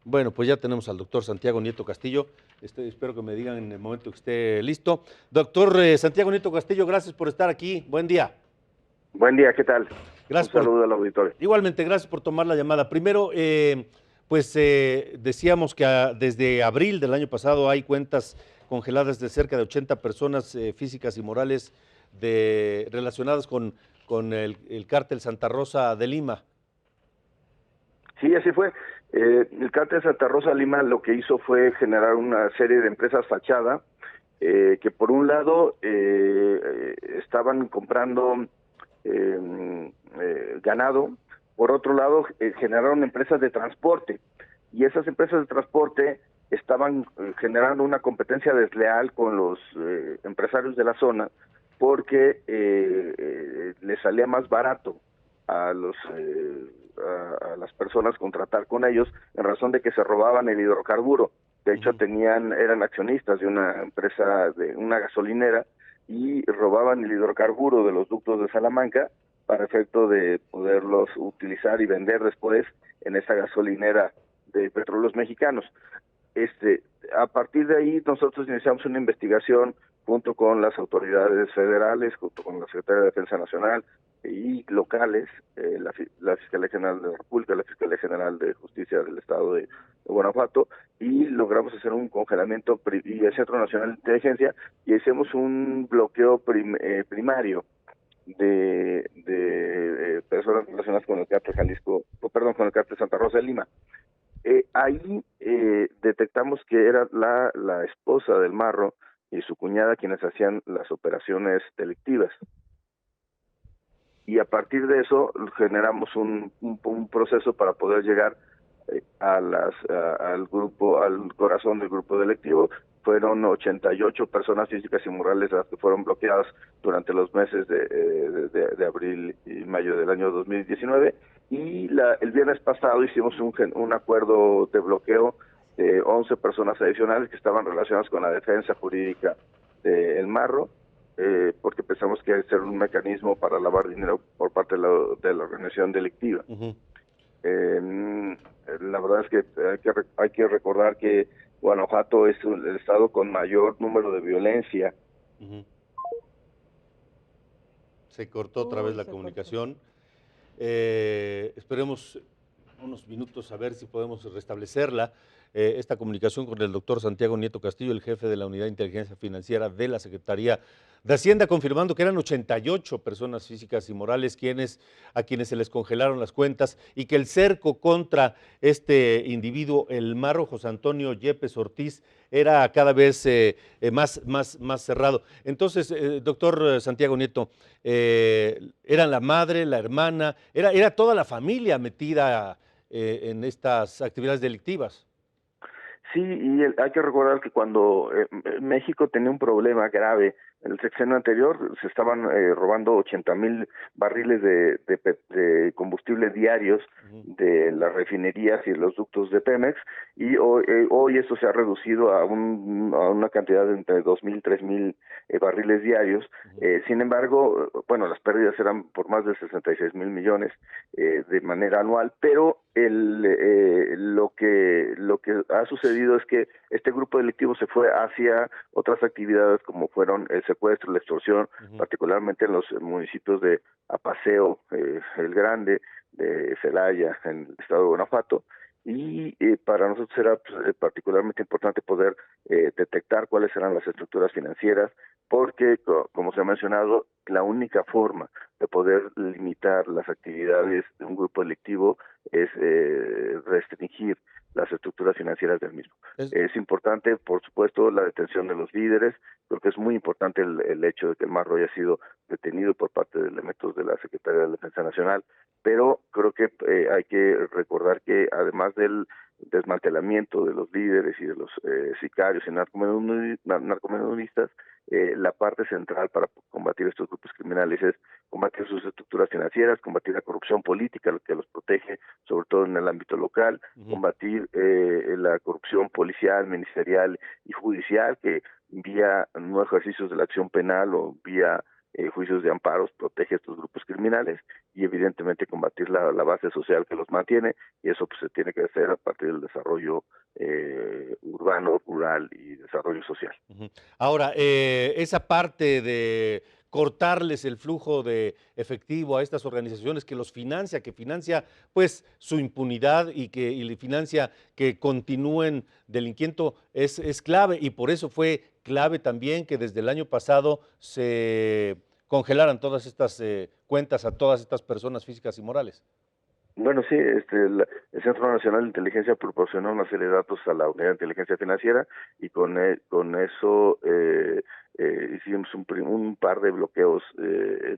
Bueno, pues ya tenemos al doctor Santiago Nieto Castillo. Espero que me digan en el momento que esté listo. Doctor Santiago Nieto Castillo, gracias por estar aquí. Buen día. Buen día, ¿qué tal? Un Gracias por, saludo al auditorio. igualmente, gracias por tomar la llamada. Primero, decíamos que desde abril del año pasado hay cuentas congeladas de cerca de 80 personas físicas y morales relacionadas con el cártel Santa Rosa de Lima. Sí, así fue. El cártel Santa Rosa Lima lo que hizo fue generar una serie de empresas fachada que por un lado estaban comprando ganado, por otro lado generaron empresas de transporte y esas empresas de transporte estaban generando una competencia desleal con los empresarios de la zona porque les salía más barato a los a las personas contratar con ellos en razón de que se robaban el hidrocarburo. De hecho, eran accionistas de una empresa, de una gasolinera, y robaban el hidrocarburo de los ductos de Salamanca para efecto de poderlos utilizar y vender después en esa gasolinera de Petróleos Mexicanos. A partir de ahí nosotros iniciamos una investigación junto con las autoridades federales, junto con la Secretaría de Defensa Nacional y locales, la Fiscalía General de la República, la Fiscalía General de Justicia del Estado de Guanajuato, y logramos hacer un congelamiento y el Centro Nacional de Inteligencia, y hicimos un bloqueo primario de personas relacionadas con el cártel Jalisco, con el cártel Santa Rosa de Lima. Ahí detectamos que era la esposa del Marro y su cuñada quienes hacían las operaciones delictivas. Y a partir de eso generamos un proceso para poder llegar al grupo, al corazón del grupo delictivo. Fueron 88 personas físicas y morales las que fueron bloqueadas durante los meses de abril y mayo del año 2019. Y el viernes pasado hicimos un acuerdo de bloqueo de 11 personas adicionales que estaban relacionadas con la defensa jurídica del Marro, porque pensamos que hay que ser un mecanismo para lavar dinero por parte de la organización delictiva. La verdad es que hay que recordar que Guanajuato es el estado con mayor número de violencia. Se cortó otra vez la comunicación. Esperemos unos minutos a ver si podemos restablecerla. Esta comunicación con el doctor Santiago Nieto Castillo, el jefe de la Unidad de Inteligencia Financiera de la Secretaría de Hacienda, confirmando que eran 88 personas físicas y morales a quienes se les congelaron las cuentas y que el cerco contra este individuo, el Marro José Antonio Yepes Ortiz, era cada vez más cerrado. Entonces, doctor Santiago Nieto, eran la madre, la hermana, era toda la familia metida en estas actividades delictivas. Sí, y hay que recordar que cuando México tenía un problema grave, en el sexenio anterior se estaban robando 80,000 barriles de combustible diarios de las refinerías y los ductos de Pemex, y hoy esto se ha reducido a una cantidad de entre 2,000 y 3,000 barriles diarios. Sin embargo, bueno, las pérdidas eran por más de 66,000 millones de manera anual, pero lo que ha sucedido es que este grupo delictivo se fue hacia otras actividades como fueron el secuestro, la extorsión, particularmente en los municipios de Apaseo, El Grande, de Celaya, en el estado de Guanajuato, y para nosotros era particularmente importante poder detectar cuáles eran las estructuras financieras, porque, como se ha mencionado, la única forma de poder limitar las actividades de un grupo delictivo es restringir las estructuras financieras del mismo. Es importante, por supuesto, la detención de los líderes. Creo que es muy importante el hecho de que el Marro haya sido detenido por parte de elementos de la Secretaría de Defensa Nacional, pero creo que hay que recordar que además del desmantelamiento de los líderes y de los sicarios y narcomenudistas, la parte central para combatir estos grupos criminales es combatir sus estructuras financieras, combatir la corrupción política, lo que los protege, sobre todo en el ámbito local, combatir la corrupción policial, ministerial y judicial, que vía no ejercicios de la acción penal o vía juicios de amparos, protege a estos grupos criminales y evidentemente combatir la base social que los mantiene, y eso pues se tiene que hacer a partir del desarrollo urbano, rural y desarrollo social. Ujú. Ahora, esa parte de cortarles el flujo de efectivo a estas organizaciones que los financia, que financia pues su impunidad y le financia que continúen delinquiendo, es clave, y por eso fue clave también que desde el año pasado se congelaran todas estas cuentas a todas estas personas físicas y morales. Bueno, sí, el Centro Nacional de Inteligencia proporcionó una serie de datos a la Unidad de Inteligencia Financiera y con eso hicimos un par de bloqueos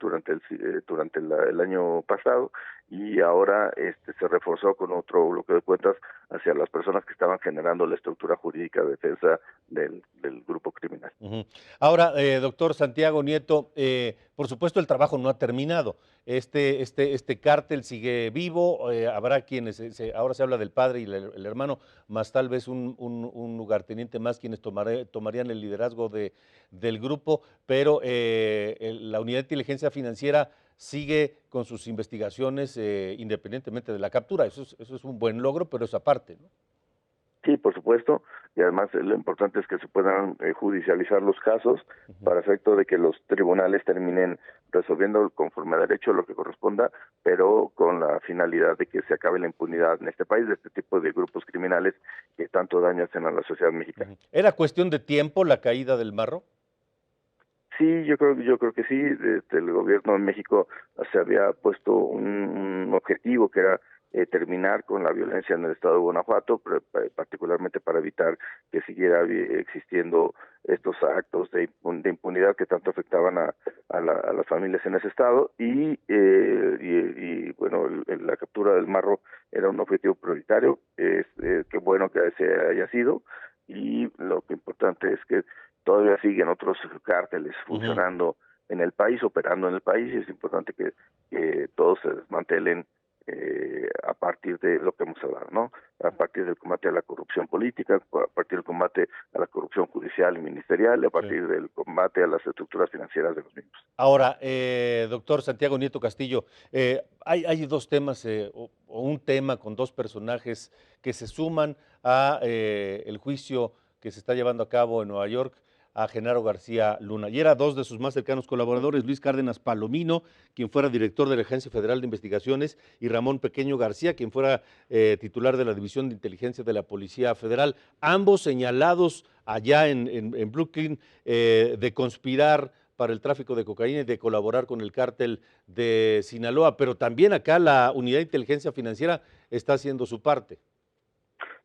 durante el año pasado, y ahora se reforzó con otro bloqueo de cuentas hacia las personas que estaban generando la estructura jurídica de defensa del grupo criminal. Ujú. Ahora, doctor Santiago Nieto, por supuesto el trabajo no ha terminado. Este cártel sigue vivo, habrá quienes, ahora se habla del padre y el hermano, más tal vez un lugarteniente más quienes tomarían el liderazgo del grupo, pero la Unidad de Inteligencia Financiera sigue con sus investigaciones independientemente de la captura. Eso es un buen logro, pero es aparte, ¿no? Sí, por supuesto, y además lo importante es que se puedan judicializar los casos Ujú. para efecto de que los tribunales terminen resolviendo conforme a derecho lo que corresponda, pero con la finalidad de que se acabe la impunidad en este país de este tipo de grupos criminales que tanto daño hacen a la sociedad mexicana. Ujú. ¿Era cuestión de tiempo la caída del Marro? Sí, yo creo que sí. El gobierno de México se había puesto un objetivo que era terminar con la violencia en el estado de Guanajuato, particularmente para evitar que siguiera existiendo estos actos de impunidad que tanto afectaban a las familias en ese estado, y bueno, la captura del Marro era un objetivo prioritario. Qué bueno que se haya sido, y lo que importante es que todavía siguen otros cárteles Ujú. funcionando en el país, operando en el país, y es importante que todos se desmantelen a partir de lo que hemos hablado, ¿no? A partir del combate a la corrupción política, a partir del combate a la corrupción judicial y ministerial, y a Sí. partir del combate a las estructuras financieras de los mismos. Ahora, doctor Santiago Nieto Castillo, hay dos temas, o un tema con dos personajes que se suman a el juicio que se está llevando a cabo en Nueva York a Genaro García Luna. Y era dos de sus más cercanos colaboradores, Luis Cárdenas Palomino, quien fuera director de la Agencia Federal de Investigaciones, y Ramón Pequeño García, quien fuera titular de la División de Inteligencia de la Policía Federal, ambos señalados allá en Brooklyn de conspirar para el tráfico de cocaína y de colaborar con el cártel de Sinaloa, pero también acá la Unidad de Inteligencia Financiera está haciendo su parte.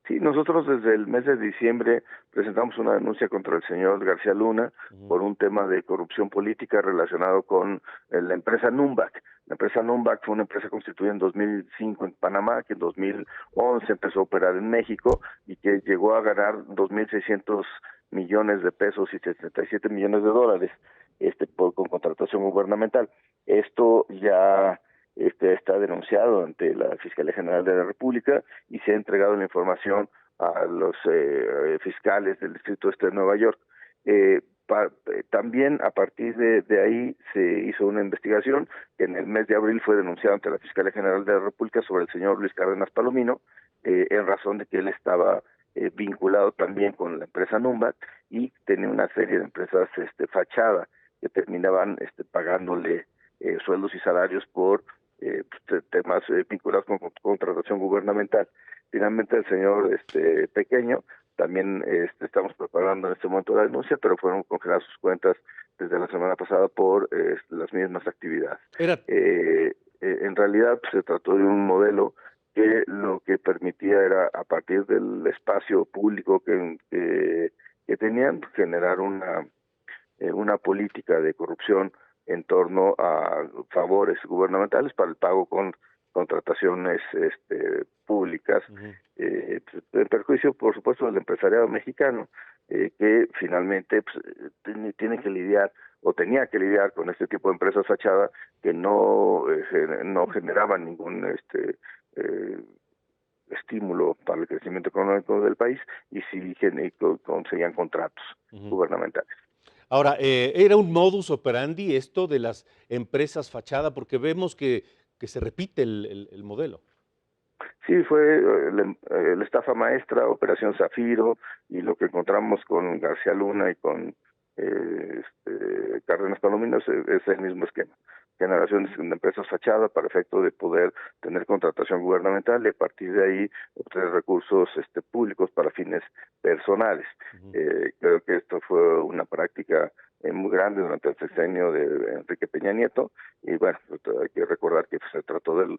Sí, nosotros desde el mes de diciembre presentamos una denuncia contra el señor García Luna Ujú. por un tema de corrupción política relacionado con la empresa Numbac. La empresa Numbac fue una empresa constituida en 2005 en Panamá, que en 2011 empezó a operar en México y que llegó a ganar 2.600 millones de pesos y 77 millones de dólares con contratación gubernamental. Esto ya está denunciado ante la Fiscalía General de la República y se ha entregado la información a los fiscales del Distrito Este de Nueva York. También a partir de ahí se hizo una investigación que en el mes de abril fue denunciada ante la Fiscalía General de la República sobre el señor Luis Cárdenas Palomino, en razón de que él estaba vinculado también con la empresa Numbac y tenía una serie de empresas fachada que terminaban pagándole sueldos y salarios por temas vinculados con contratación gubernamental. Finalmente el señor Pequeño también estamos preparando en este momento la denuncia, pero fueron congeladas sus cuentas desde la semana pasada por las mismas actividades. Era, En realidad pues, se trató de un modelo que lo que permitía era, a partir del espacio público que tenían, generar una política de corrupción en torno a favores gubernamentales para el pago con contrataciones públicas, ujú, en perjuicio, por supuesto, del empresariado mexicano, que finalmente tiene que lidiar o tenía que lidiar con este tipo de empresas fachadas que no generaban ningún eh, estímulo para el crecimiento económico del país, y sí conseguían contratos ujú. gubernamentales. Ahora, ¿era un modus operandi esto de las empresas fachada? Porque vemos que se repite el modelo. Sí, fue la estafa maestra, Operación Zafiro, y lo que encontramos con García Luna y con Cárdenas Palomino es el mismo esquema. Generación de empresas fachada para efecto de poder tener contratación gubernamental y a partir de ahí obtener recursos públicos para fines personales. Ujú. Creo que esto fue una práctica muy grande durante el sexenio de Enrique Peña Nieto y bueno, hay que recordar que se trató del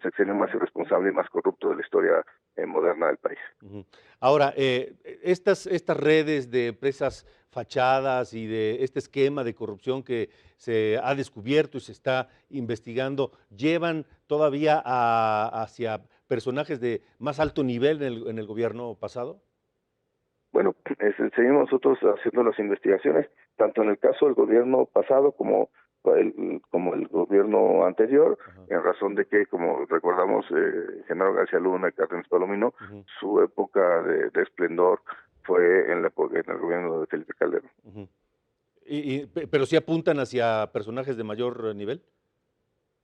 sexenio más irresponsable y más corrupto de la historia moderna del país. Ujú. Ahora, estas redes de empresas fachadas y de este esquema de corrupción que se ha descubierto y se está investigando, ¿llevan todavía hacia personajes de más alto nivel en el gobierno pasado? Bueno, seguimos nosotros haciendo las investigaciones, tanto en el caso del gobierno pasado como el gobierno anterior, Ajá. en razón de que, como recordamos, Genaro García Luna y Cárdenas Palomino, Ujú, su época de esplendor fue en el gobierno de Felipe Calderón. ujú. Pero sí apuntan hacia personajes de mayor nivel.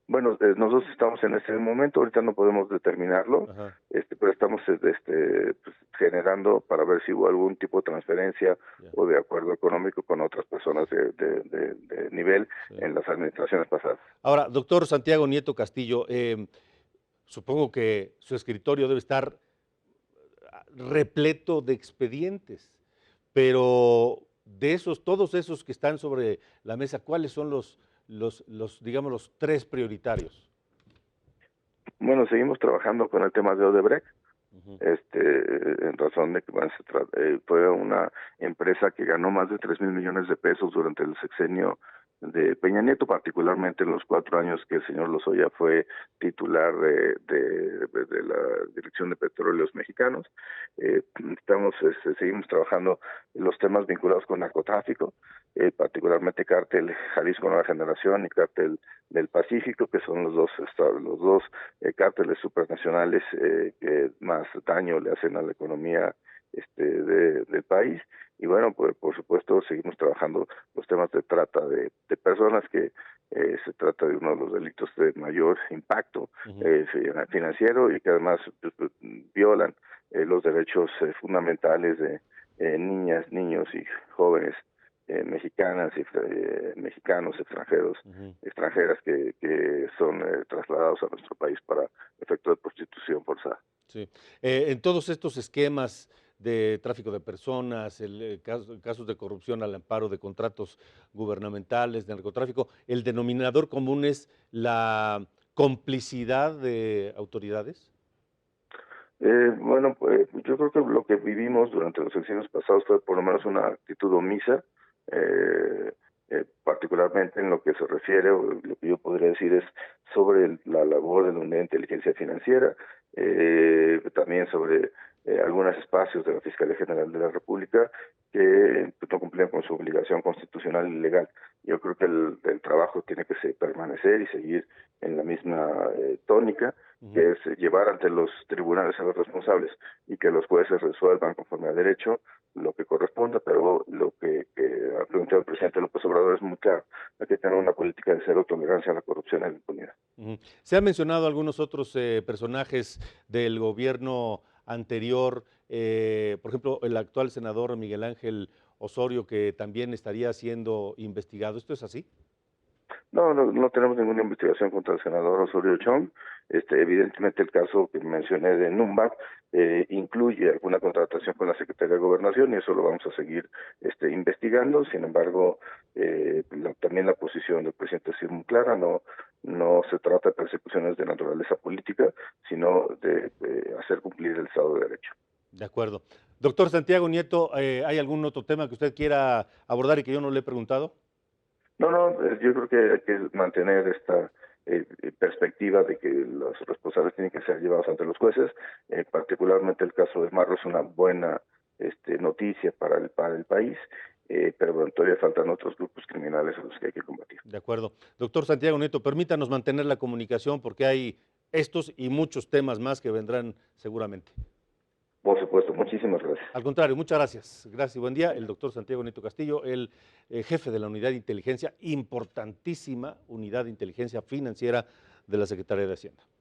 Bueno, nosotros estamos en ese momento, ahorita no podemos determinarlo, Ajá. pero estamos pues, generando para ver si hubo algún tipo de transferencia Ya, o de acuerdo económico con otras personas de nivel sí. en las administraciones pasadas. Ahora, doctor Santiago Nieto Castillo, supongo que su escritorio debe estar repleto de expedientes, pero de esos, todos esos que están sobre la mesa, ¿cuáles son digamos, los tres prioritarios? Bueno, seguimos trabajando con el tema de Odebrecht, Ujú, en razón de que bueno, fue una empresa que ganó más de 3.000 millones de pesos durante el sexenio de Peña Nieto, particularmente en los 4 años que el señor Lozoya fue titular de la Dirección de Petróleos Mexicanos. Seguimos trabajando en los temas vinculados con narcotráfico, particularmente Cártel Jalisco Nueva Generación y Cártel del Pacífico, que son los dos cárteles supranacionales que más daño le hacen a la economía del país. Y bueno, pues por supuesto seguimos trabajando los temas de trata de personas, que se trata de uno de los delitos de mayor impacto ujú, financiero y que además pues, violan los derechos fundamentales de niñas, niños y jóvenes mexicanas y mexicanos extranjeros, ujú. extranjeras que son trasladados a nuestro país para efecto de prostitución forzada. Sí. En todos estos esquemas de tráfico de personas, casos de corrupción al amparo de contratos gubernamentales, de narcotráfico, el denominador común es la complicidad de autoridades. Bueno, pues yo creo que lo que vivimos durante los sexenios pasados fue por lo menos una actitud omisa, eh, particularmente en lo que se refiere, o lo que yo podría decir es sobre la labor de la Unidad de Inteligencia Financiera, también sobre algunos espacios de la Fiscalía General de la República que pues, no cumplían con su obligación constitucional y legal. Yo creo que el trabajo tiene que permanecer y seguir en la misma tónica, Ujú. que es llevar ante los tribunales a los responsables y que los jueces resuelvan conforme a derecho lo que corresponda, pero lo que ha planteado el presidente López Obrador es muy claro: hay que tener una política de cero tolerancia a la corrupción y a la impunidad. Ujú. Se han mencionado algunos otros personajes del gobierno anterior, por ejemplo, el actual senador Miguel Ángel Osorio, que también estaría siendo investigado. ¿Esto es así? No tenemos ninguna investigación contra el senador Osorio Chong. Evidentemente el caso que mencioné de Numba incluye alguna contratación con la Secretaría de Gobernación y eso lo vamos a seguir investigando. Sin embargo, también la posición del presidente es muy clara: no se trata de persecuciones de naturaleza política, sino de hacer cumplir el Estado de Derecho. De acuerdo. Doctor Santiago Nieto, ¿hay algún otro tema que usted quiera abordar y que yo no le he preguntado? No, yo creo que hay que mantener esta perspectiva de que los responsables tienen que ser llevados ante los jueces. Particularmente el caso de Marro es una buena noticia para el país, pero bueno, todavía faltan otros grupos criminales a los que hay que combatir. De acuerdo. Doctor Santiago Nieto, permítanos mantener la comunicación porque hay estos y muchos temas más que vendrán seguramente. Por supuesto, muchísimas gracias. Al contrario, muchas gracias. Gracias y buen día. El doctor Santiago Nieto Castillo, el jefe de la unidad de inteligencia, importantísima unidad de inteligencia financiera de la Secretaría de Hacienda.